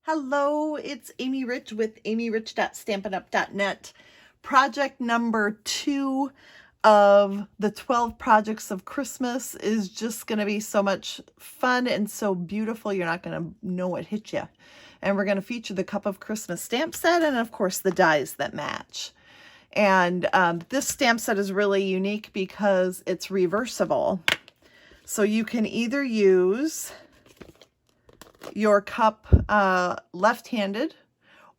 Hello, it's Amy Rich with amyrich.stampinup.net. Project number 2 of the 12 projects of Christmas is just going to be so much fun and so beautiful, you're not going to know what hit you. And we're going to feature the Cup of Christmas stamp set and, of course, the dies that match. And this stamp set is really unique because it's reversible. So you can either use your cup left-handed,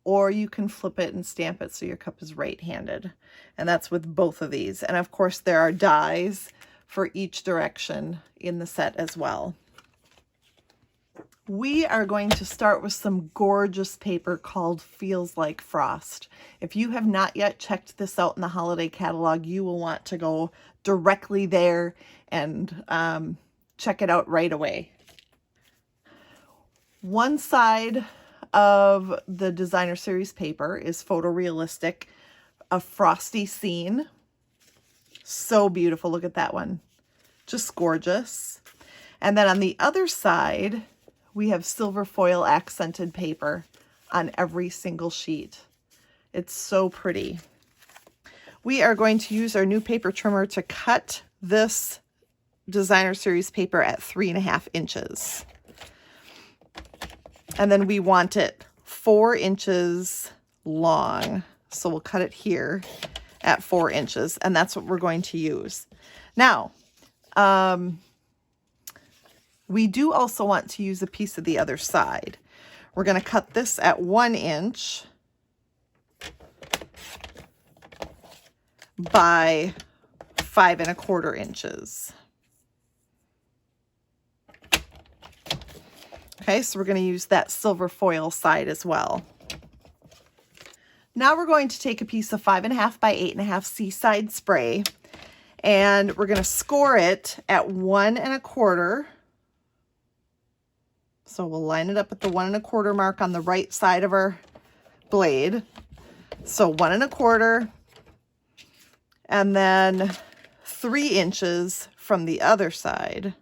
or you can flip it and stamp it so your cup is right-handed. And that's with both of these. And of course there are dies for each direction in the set as well. We are going to start with some gorgeous paper called Feels Like Frost. If you have not yet checked this out in the holiday catalog, you will want to go directly there and check it out right away. One side of the designer series paper is photorealistic, a frosty scene. So beautiful. Look at that one. Just gorgeous. And then on the other side, we have silver foil accented paper on every single sheet. It's so pretty. We are going to use our new paper trimmer to cut this designer series paper at 3.5 inches. And then we want it 4 inches long. So we'll cut it here at 4 inches, and that's what we're going to use. Now, we do also want to use a piece of the other side. We're going to cut this at 1 inch by 5.25 inches. Okay, so we're going to use that silver foil side as well. Now we're going to take a piece of 5.5 by 8.5 Seaside spray, and we're going to score it at 1.25. So we'll line it up at the 1.25 mark on the right side of our blade. So 1.25, and then 3 inches from the other side,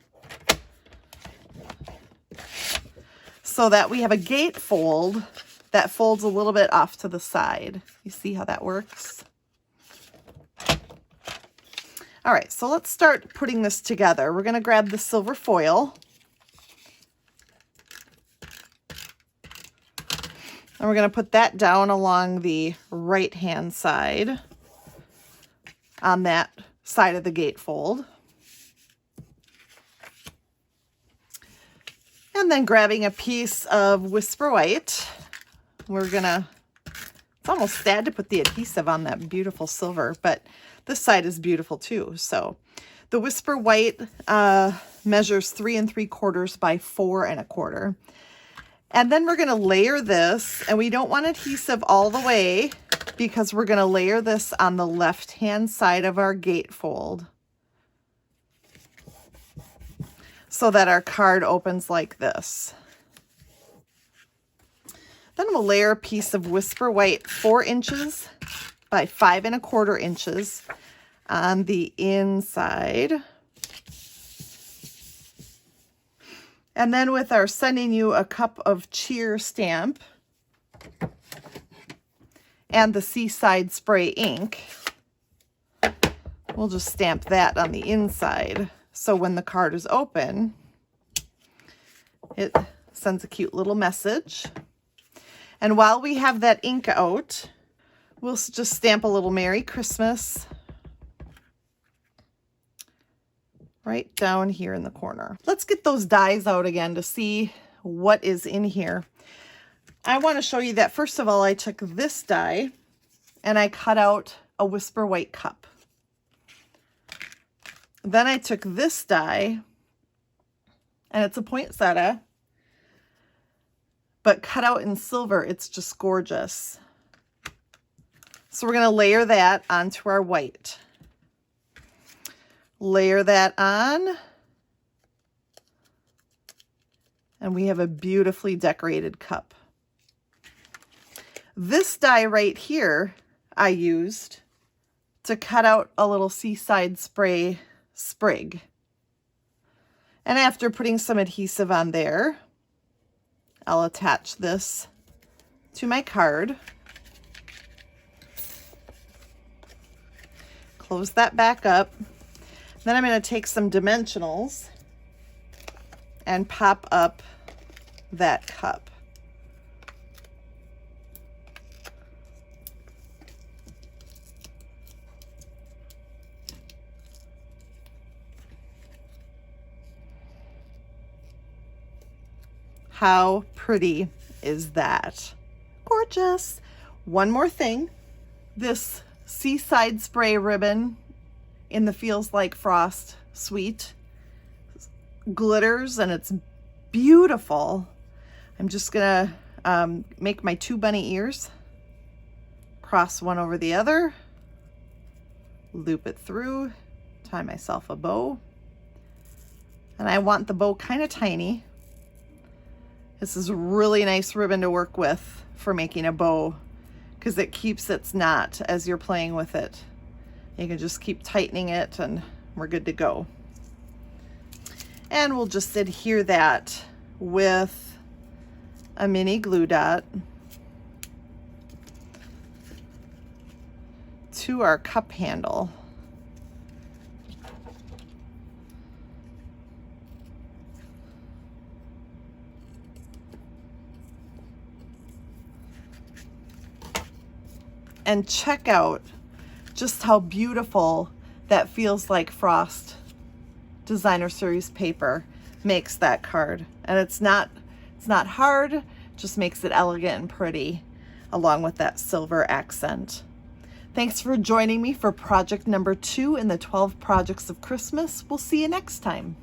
so that we have a gatefold that folds a little bit off to the side. You see how that works? All right, so let's start putting this together. We're going to grab the silver foil, and we're going to put that down along the right-hand side on that side of the gatefold. And then grabbing a piece of Whisper White, we're gonna, it's almost sad to put the adhesive on that beautiful silver, but this side is beautiful too. So the Whisper White measures 3 3/4 by 4.25. And then we're gonna layer this, and we don't want adhesive all the way because we're gonna layer this on the left-hand side of our gatefold, so that our card opens like this. Then we'll layer a piece of Whisper White 4 inches by 5.25 inches on the inside. And then with our Sending You a Cup of Cheer stamp and the Seaside spray ink, we'll just stamp that on the inside. So when the card is open, it sends a cute little message. And while we have that ink out, we'll just stamp a little Merry Christmas right down here in the corner. Let's get those dies out again to see what is in here. I want to show you that, first of all, I took this die and I cut out a Whisper White cup. Then I took this die, and it's a poinsettia, but cut out in silver. It's just gorgeous. So we're going to layer that onto our white. Layer that on, and we have a beautifully decorated cup. This die right here I used to cut out a little Seaside spray sprig. And after putting some adhesive on there, I'll attach this to my card. Close that back up. Then I'm going to take some dimensionals and pop up that cup. How pretty is that? Gorgeous. One more thing. This Seaside spray ribbon in the Feels Like Frost suite glitters and it's beautiful. I'm just gonna make my 2 bunny ears, cross one over the other, loop it through, tie myself a bow, and I want the bow kind of tiny. This is a really nice ribbon to work with for making a bow because it keeps its knot as you're playing with it. You can just keep tightening it and we're good to go. And we'll just adhere that with a mini glue dot to our cup handle. And check out just how beautiful that Feels Like Frost designer series paper makes that card. And it's not hard, just makes it elegant and pretty along with that silver accent. Thanks for joining me for project number 2 in the 12 projects of Christmas. We'll see you next time.